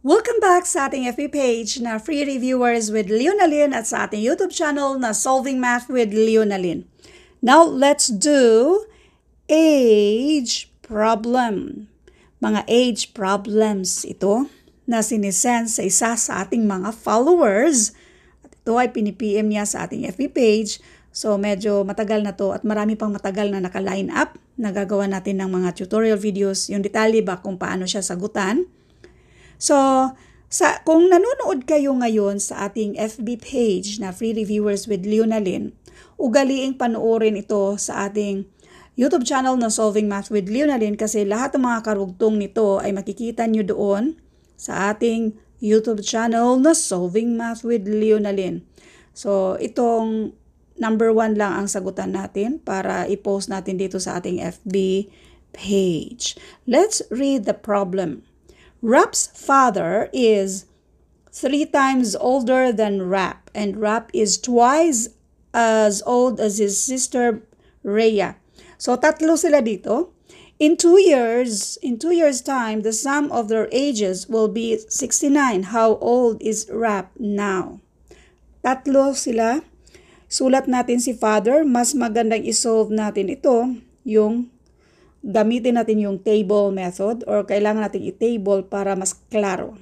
Welcome back sa ating FB page na Free Reviewers with Leonalyn at sa ating YouTube channel na Solving Math with Leonalyn. Now, let's do age problem. Mga age problems ito na sinisend sa isa sa ating mga followers. At ito ay pinipm niya sa ating FB page. So, medyo matagal na to at marami pang matagal na naka-line up. Nagagawa natin ng mga tutorial videos, yung detalye ba kung paano siya sagutan. So, kung nanonood kayo ngayon sa ating FB page na Free Reviewers with Leonalyn, ugaliing panoorin ito sa ating YouTube channel na Solving Math with Leonalyn kasi lahat ng mga karugtong nito ay makikita nyo doon sa ating YouTube channel na Solving Math with Leonalyn. So, itong number 1 lang ang sagutan natin para i-post natin dito sa ating FB page. Let's read the problem. Rap's father is 3 times older than Rap, and Rap is twice as old as his sister Rhea. So tatlo sila dito. In 2 years time, the sum of their ages will be 69. How old is Rap now? Tatlo sila. Sulat natin si father. Mas magandang isolve natin ito, yung gamitin natin yung table method or kailangan natin i-table para mas klaro.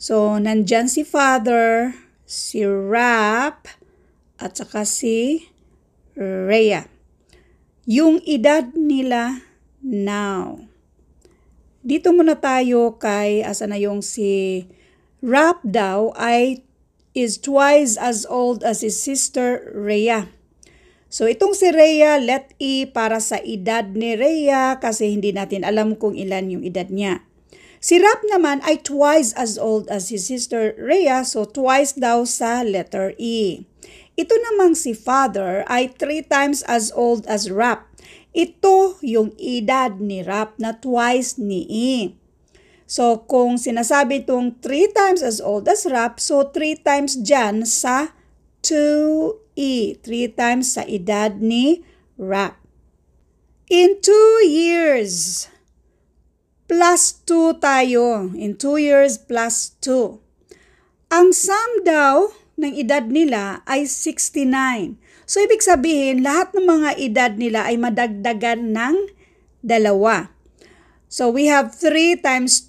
So, nandyan si father, si Rap, at saka si Rhea. Yung edad nila now. Dito muna tayo kay, asa na yung si Rap daw is twice as old as his sister Rhea. So, itong si Rhea, let E para sa edad ni Rhea kasi hindi natin alam kung ilan yung edad niya. Si Rap naman ay twice as old as his sister Rhea, so twice daw sa letter E. Ito namang si father ay 3 times as old as Rap. Ito yung edad ni Rap na twice ni E. So, kung sinasabi itong 3 times as old as Rap, so 3 times dyan sa 2E, 3 times sa edad ni Rap. In 2 years, plus 2 tayo. In 2 years, plus 2. Ang sum daw ng edad nila ay 69. So, ibig sabihin, lahat ng mga edad nila ay madagdagan ng 2. So, we have 3 times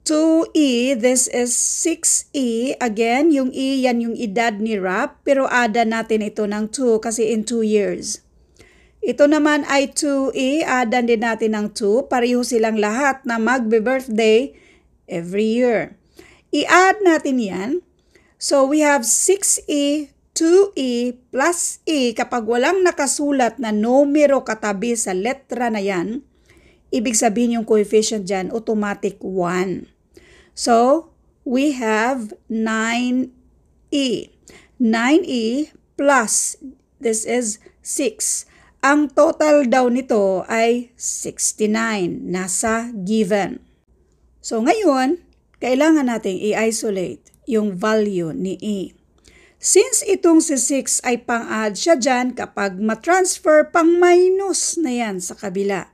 2E, this is 6E. Again, yung E, yan yung edad ni Rap. Pero ada natin ito ng 2 kasi in 2 years. Ito naman ay 2E, adan din natin ng 2. Pareho silang lahat na magbe-birthday every year. I-add natin yan. So, we have 6E, 2E plus E. Kapag walang nakasulat na numero katabi sa letra na yan, ibig sabihin yung coefficient dyan, automatic 1. So, we have 9E. 9E plus, this is 6. Ang total daw nito ay 69. Nasa given. So, ngayon, kailangan nating i-isolate yung value ni E. Since itong si 6 ay pang-add siya dyan, kapag matransfer, pang-minus na yan sa kabila.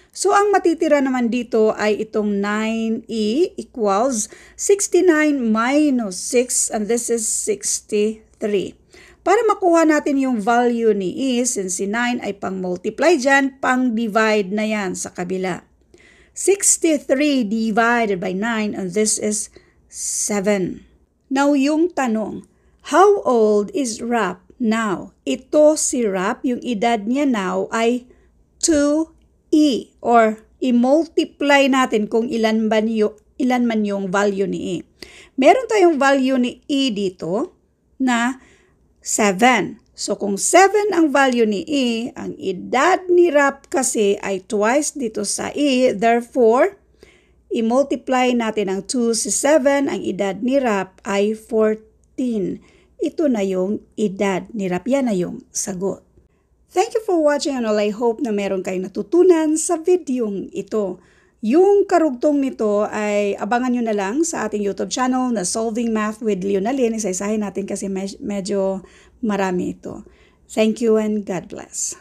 So, ang matitira naman dito ay itong 9E equals 69 minus 6 and this is 63. Para makuha natin yung value ni E, since si 9 ay pang-multiply dyan, pang-divide na yan sa kabila. 63 divided by 9 and this is 7. Now, yung tanong, how old is Rap now? Ito si Rap, yung edad niya now ay 2E or i-multiply natin kung ilan man yung value ni E. Meron tayong value ni E dito na 7. So kung 7 ang value ni E, ang edad ni Rap kasi ay twice dito sa E. Therefore, i-multiply natin ang 2 sa 7, ang edad ni Rap ay 14. Ito na yung edad ni Rap. Yan na yung sagot. Thank you for watching and all. I hope na meron kayong natutunan sa videong ito. Yung karugtong nito ay abangan nyo na lang sa ating YouTube channel na Solving Math with Leonalyn. Isa-isahin natin kasi medyo marami ito. Thank you and God bless.